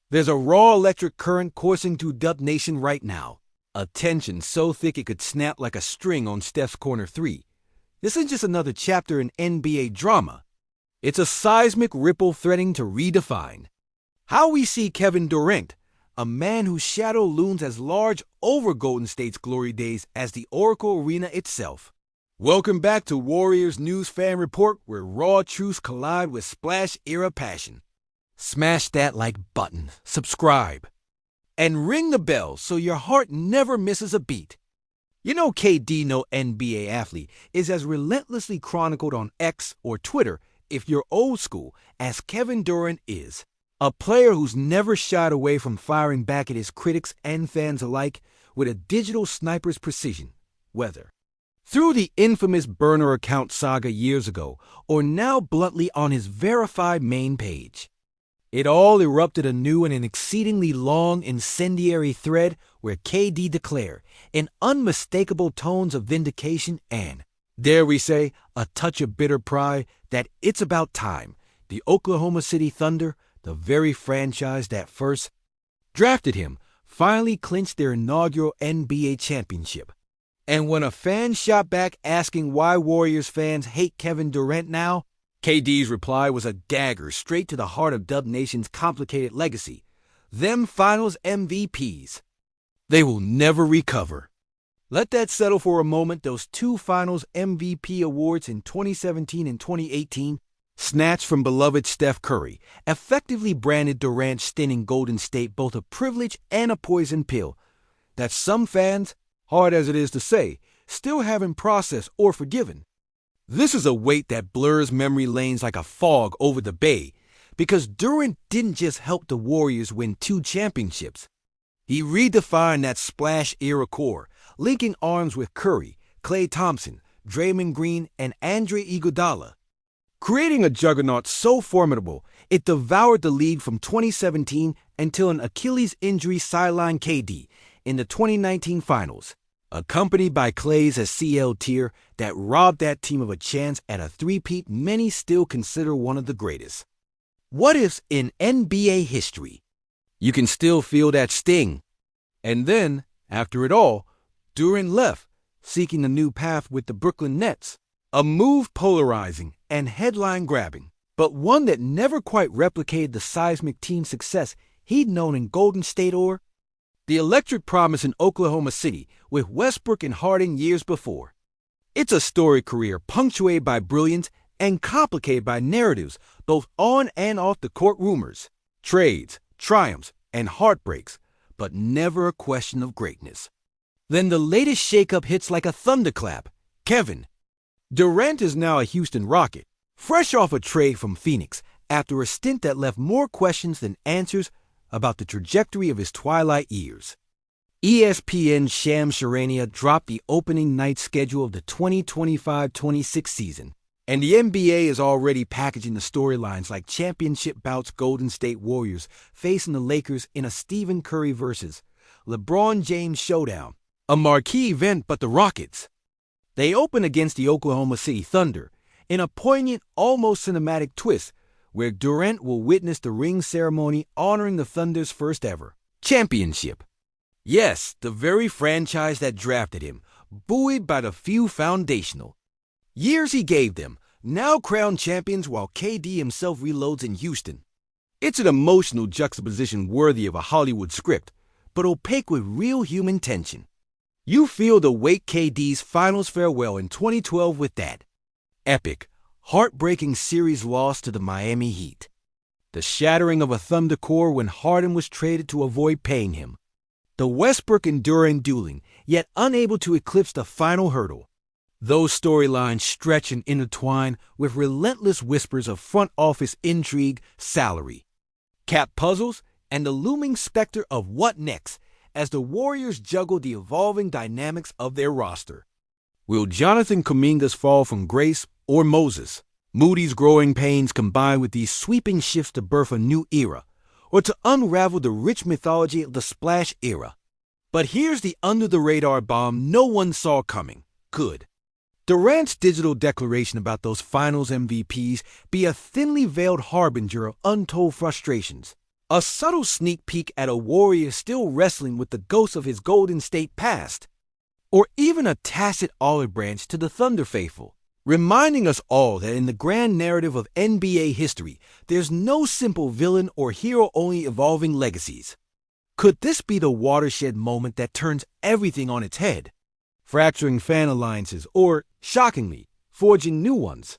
There's a raw electric current coursing through Dub Nation right now. A tension so thick it could snap like a string on Steph's corner three. This isn't just another chapter in NBA drama. It's a seismic ripple threatening to redefine how we see Kevin Durant, a man whose shadow looms as large over Golden State's glory days as the Oracle Arena itself. Welcome back to Warriors News Fan Report, where raw truths collide with splash-era passion. Smash that like button, subscribe, and ring the bell so your heart never misses a beat. You know KD, no NBA athlete, is as relentlessly chronicled on X or Twitter, if you're old school, as Kevin Durant is. A player who's never shied away from firing back at his critics and fans alike with a digital sniper's precision, whether through the infamous burner account saga years ago or now bluntly on his verified main page. It all erupted anew in an exceedingly long, incendiary thread where KD declared, in unmistakable tones of vindication and, dare we say, a touch of bitter pride, that it's about time the Oklahoma City Thunder, the very franchise that first drafted him, finally clinched their inaugural NBA championship. And when a fan shot back asking why Warriors fans hate Kevin Durant now, KD's reply was a dagger straight to the heart of Dub Nation's complicated legacy. Them Finals MVPs. They will never recover. Let that settle for a moment. Those two Finals MVP awards in 2017 and 2018, snatched from beloved Steph Curry, effectively branded Durant's stint in Golden State both a privilege and a poison pill that some fans, hard as it is to say, still haven't processed or forgiven. This is a weight that blurs memory lanes like a fog over the bay, because Durant didn't just help the Warriors win 2 championships. He redefined that splash-era core, linking arms with Curry, Klay Thompson, Draymond Green, and Andre Iguodala, creating a juggernaut so formidable it devoured the league from 2017 until an Achilles injury sidelined KD in the 2019 Finals, accompanied by Klay's ACL tear that robbed that team of a chance at a three-peat many still consider one of the greatest. What if in NBA history you can still feel that sting? And then, after it all, Durant left, seeking a new path with the Brooklyn Nets, a move polarizing and headline-grabbing, but one that never quite replicated the seismic team success he'd known in Golden State or the electric promise in Oklahoma City with Westbrook and Harden years before. It's a storied career punctuated by brilliance and complicated by narratives both on and off the court, rumors, trades, triumphs, and heartbreaks, but never a question of greatness. Then the latest shakeup hits like a thunderclap. Kevin Durant is now a Houston Rocket, fresh off a trade from Phoenix after a stint that left more questions than answers about the trajectory of his twilight years. ESPN's Shams Charania dropped the opening night schedule of the 2025-26 season, and the NBA is already packaging the storylines like championship bouts Golden State Warriors facing the Lakers in a Stephen Curry versus LeBron James showdown, a marquee event. But the Rockets, they open against the Oklahoma City Thunder in a poignant, almost cinematic twist where Durant will witness the ring ceremony honoring the Thunder's first ever championship. Yes, the very franchise that drafted him, buoyed by the few foundational years he gave them, now crowned champions while KD himself reloads in Houston. It's an emotional juxtaposition worthy of a Hollywood script, but opaque with real human tension. You feel the weight KD's finals farewell in 2012 with that epic, heartbreaking series loss to the Miami Heat, the shattering of a Thunder core when Harden was traded to avoid paying him, the Westbrook and Durant dueling, yet unable to eclipse the final hurdle. Those storylines stretch and intertwine with relentless whispers of front office intrigue, salary, cap puzzles, and the looming specter of what next as the Warriors juggle the evolving dynamics of their roster. Will Jonathan Kuminga's fall from grace or Moses Moody's growing pains combine with these sweeping shifts to birth a new era, or to unravel the rich mythology of the Splash era? But here's the under-the-radar bomb no one saw coming. Could Durant's digital declaration about those Finals MVPs be a thinly veiled harbinger of untold frustrations, A subtle sneak peek at a Warrior still wrestling with the ghost of his Golden State past, or even a tacit olive branch to the Thunder faithful, reminding us all that in the grand narrative of NBA history, there's no simple villain or hero-only evolving legacies. Could this be the watershed moment that turns everything on its head, fracturing fan alliances or, shockingly, forging new ones?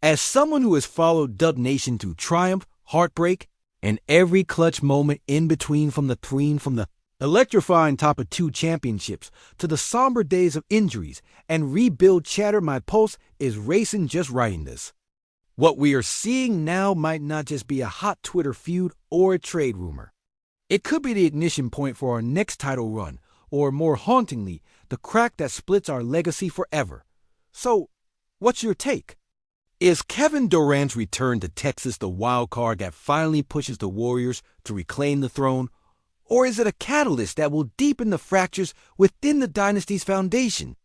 As someone who has followed Dub Nation through triumph, heartbreak, and every clutch moment in between, from the electrifying top of 2 championships to the somber days of injuries and rebuild chatter, my pulse is racing just writing this. What we are seeing now might not just be a hot Twitter feud or a trade rumor. It could be the ignition point for our next title run, or more hauntingly, the crack that splits our legacy forever. So, what's your take? Is Kevin Durant's return to Texas the wild card that finally pushes the Warriors to reclaim the throne? Or is it a catalyst that will deepen the fractures within the dynasty's foundation?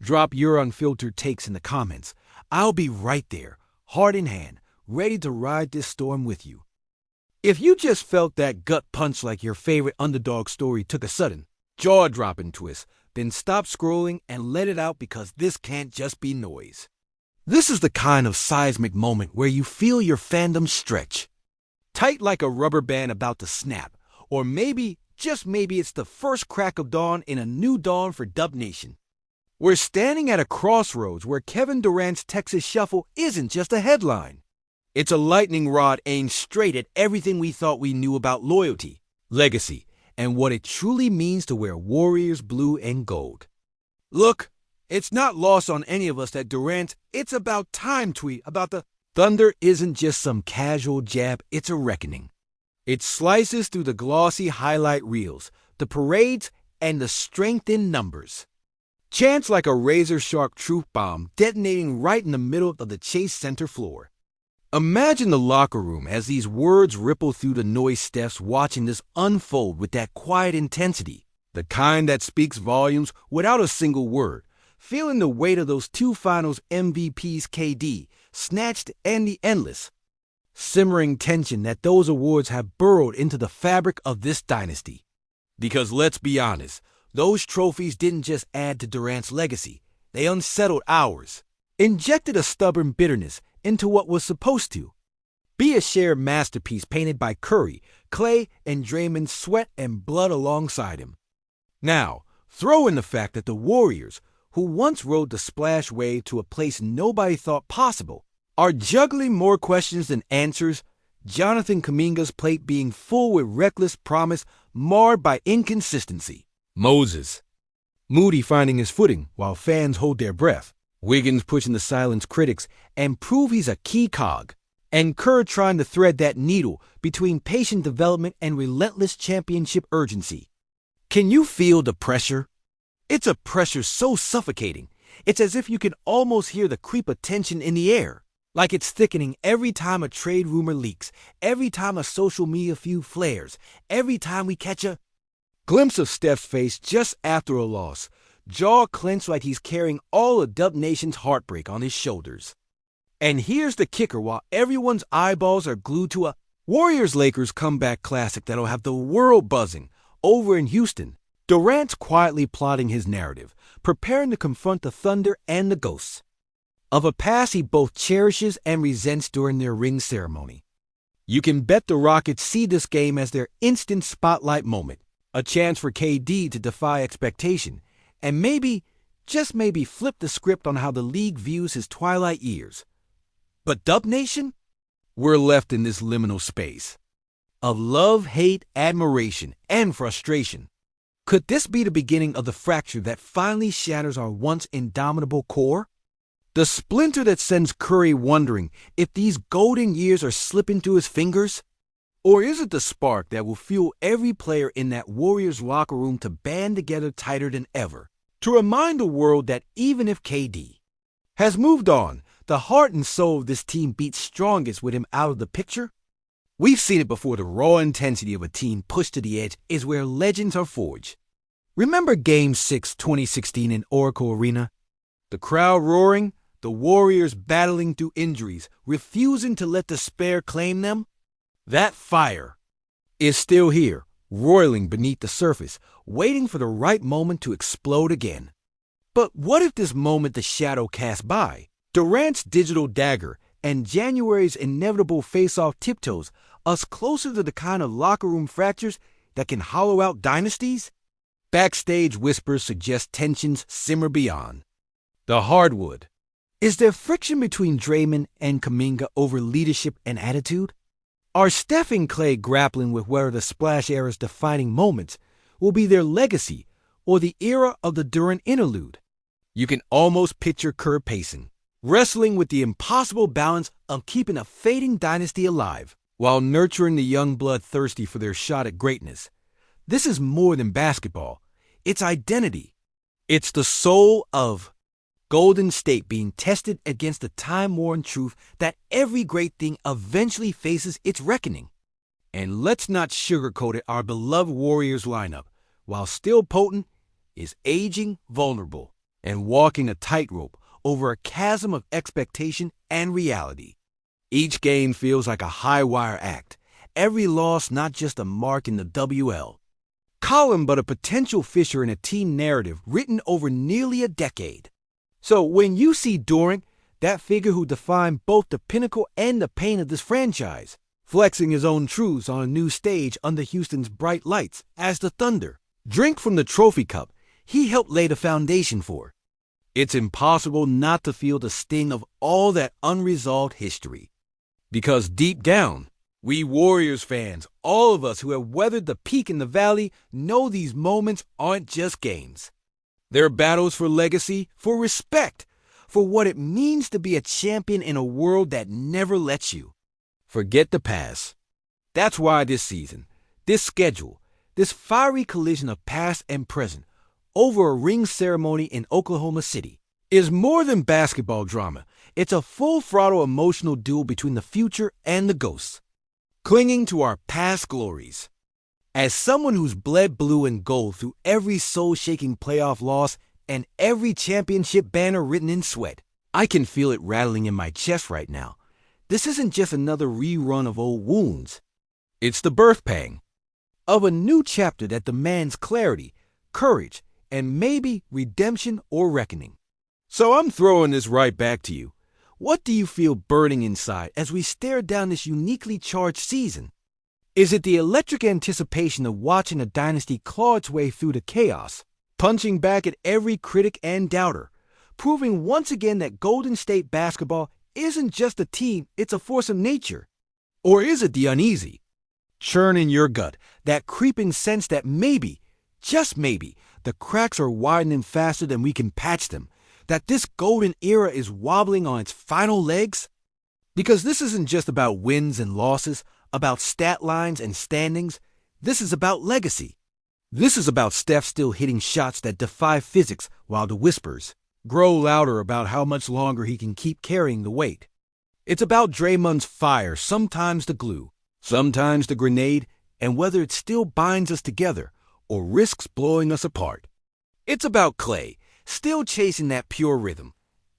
Drop your unfiltered takes in the comments. I'll be right there, heart in hand, ready to ride this storm with you. If you just felt that gut punch like your favorite underdog story took a sudden, jaw-dropping twist, then stop scrolling and let it out, because this can't just be noise. This is the kind of seismic moment where you feel your fandom stretch, tight like a rubber band about to snap. Or maybe, just maybe, it's the first crack of dawn in a new dawn for Dub Nation. We're standing at a crossroads where Kevin Durant's Texas Shuffle isn't just a headline. It's a lightning rod aimed straight at everything we thought we knew about loyalty, legacy, and what it truly means to wear Warriors blue and gold. Look, it's not lost on any of us that Durant's "it's about time" tweet about the Thunder isn't just some casual jab, it's a reckoning. It slices through the glossy highlight reels, the parades, and the strength in numbers. Chants like a razor-sharp truth bomb detonating right in the middle of the Chase Center floor. Imagine the locker room as these words ripple through the noise steps, watching this unfold with that quiet intensity, the kind that speaks volumes without a single word, feeling the weight of those 2 finals MVPs, KD, snatched, and the endless, simmering tension that those awards have burrowed into the fabric of this dynasty. Because let's be honest, those trophies didn't just add to Durant's legacy, they unsettled ours, injected a stubborn bitterness into what was supposed to be a shared masterpiece painted by Curry, Clay, and Draymond's sweat and blood alongside him. Now, throw in the fact that the Warriors, who once rode the splash wave to a place nobody thought possible, are juggling more questions than answers, Jonathan Kuminga's plate being full with reckless promise marred by inconsistency. Moses. Moody finding his footing while fans hold their breath. Wiggins pushing to silence critics and prove he's a key cog. And Kerr trying to thread that needle between patient development and relentless championship urgency. Can you feel the pressure? It's a pressure so suffocating, it's as if you can almost hear the creep of tension in the air. Like it's thickening every time a trade rumor leaks, every time a social media feud flares, every time we catch a glimpse of Steph's face just after a loss, jaw clenched like he's carrying all of Dub Nation's heartbreak on his shoulders. And here's the kicker: while everyone's eyeballs are glued to a Warriors-Lakers comeback classic that'll have the world buzzing over in Houston, Durant's quietly plotting his narrative, preparing to confront the Thunder and the Ghosts of a past he both cherishes and resents during their ring ceremony. You can bet the Rockets see this game as their instant spotlight moment, a chance for KD to defy expectation, and maybe, just maybe, flip the script on how the league views his twilight years. But Dub Nation? We're left in this liminal space of love, hate, admiration, and frustration. Could this be the beginning of the fracture that finally shatters our once indomitable core? The splinter that sends Curry wondering if these golden years are slipping through his fingers? Or is it the spark that will fuel every player in that Warriors locker room to band together tighter than ever, to remind the world that even if KD has moved on, the heart and soul of this team beats strongest with him out of the picture? We've seen it before. The raw intensity of a team pushed to the edge is where legends are forged. Remember Game 6, 2016 in Oracle Arena? The crowd roaring, the Warriors battling through injuries, refusing to let despair claim them? That fire, is still here, roiling beneath the surface, waiting for the right moment to explode again. But what if this moment the shadow cast by, Durant's digital dagger, and January's inevitable face-off tiptoes us closer to the kind of locker room fractures that can hollow out dynasties? Backstage whispers suggest tensions simmer beyond. The hardwood. Is there friction between Draymond and Kuminga over leadership and attitude? Are Steph and Clay grappling with whether the Splash era's defining moments will be their legacy or the era of the Durant interlude? You can almost picture Kerr pacing, wrestling with the impossible balance of keeping a fading dynasty alive while nurturing the young blood thirsty for their shot at greatness. This is more than basketball. It's identity. It's the soul of Golden State being tested against the time-worn truth that every great thing eventually faces its reckoning. And let's not sugarcoat it, our beloved Warriors lineup, while still potent, is aging, vulnerable, and walking a tightrope over a chasm of expectation and reality. Each game feels like a high-wire act, every loss not just a mark in the WL. Column but a potential fissure in a team narrative written over nearly a decade. So when you see Durant, that figure who defined both the pinnacle and the pain of this franchise, flexing his own truths on a new stage under Houston's bright lights as the Thunder drink from the trophy cup he helped lay the foundation for, it's impossible not to feel the sting of all that unresolved history. Because deep down, we Warriors fans, all of us who have weathered the peak and the valley, know these moments aren't just games. They're battles for legacy, for respect, for what it means to be a champion in a world that never lets you. Forget the past. That's why this season, this schedule, this fiery collision of past and present over a ring ceremony in Oklahoma City is more than basketball drama. It's a full-throttle emotional duel between the future and the ghosts, clinging to our past glories. As someone who's bled blue and gold through every soul-shaking playoff loss and every championship banner written in sweat, I can feel it rattling in my chest right now. This isn't just another rerun of old wounds. It's the birth pang of a new chapter that demands clarity, courage, and maybe redemption or reckoning. So I'm throwing this right back to you. What do you feel burning inside as we stare down this uniquely charged season? Is it the electric anticipation of watching a dynasty claw its way through the chaos, punching back at every critic and doubter, proving once again that Golden State basketball isn't just a team, it's a force of nature? Or is it the uneasy churn in your gut, that creeping sense that maybe, just maybe, the cracks are widening faster than we can patch them, that this golden era is wobbling on its final legs? Because this isn't just about wins and losses, about stat lines and standings. This is about legacy. This is about Steph still hitting shots that defy physics while the whispers grow louder about how much longer he can keep carrying the weight. It's about Draymond's fire, sometimes the glue, sometimes the grenade, and whether it still binds us together or risks blowing us apart. It's about Clay, still chasing that pure rhythm,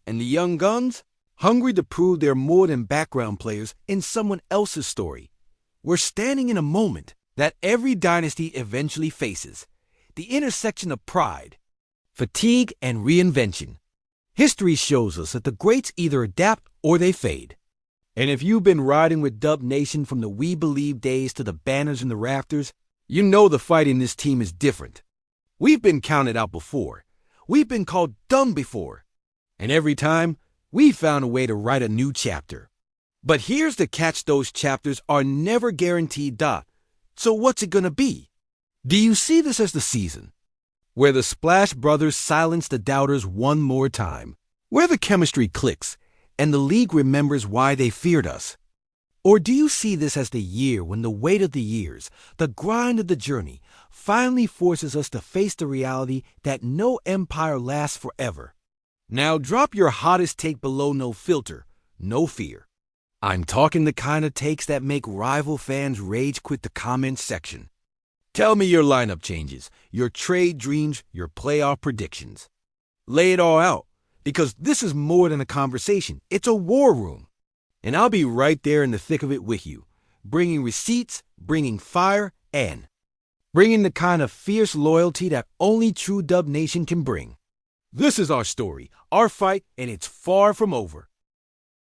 and the young guns, hungry to prove they're more than background players in someone else's story. We're standing in a moment that every dynasty eventually faces, the intersection of pride, fatigue, and reinvention. History shows us that the greats either adapt or they fade. And if you've been riding with Dub Nation from the We Believe days to the banners in the rafters, you know the fight in this team is different. We've been counted out before. We've been called dumb before. And every time, we've found a way to write a new chapter. But here's the catch: those chapters are never guaranteed. So what's it gonna be? Do you see this as the season where the Splash Brothers silence the doubters one more time, where the chemistry clicks and the league remembers why they feared us? Or do you see this as the year when the weight of the years, the grind of the journey, finally forces us to face the reality that no empire lasts forever? Now drop your hottest take below, no filter, no fear. I'm talking the kind of takes that make rival fans rage quit the comments section. Tell me your lineup changes, your trade dreams, your playoff predictions. Lay it all out, because this is more than a conversation. It's a war room. And I'll be right there in the thick of it with you, bringing receipts, bringing fire, and bringing the kind of fierce loyalty that only true Dub Nation can bring. This is our story, our fight, and it's far from over.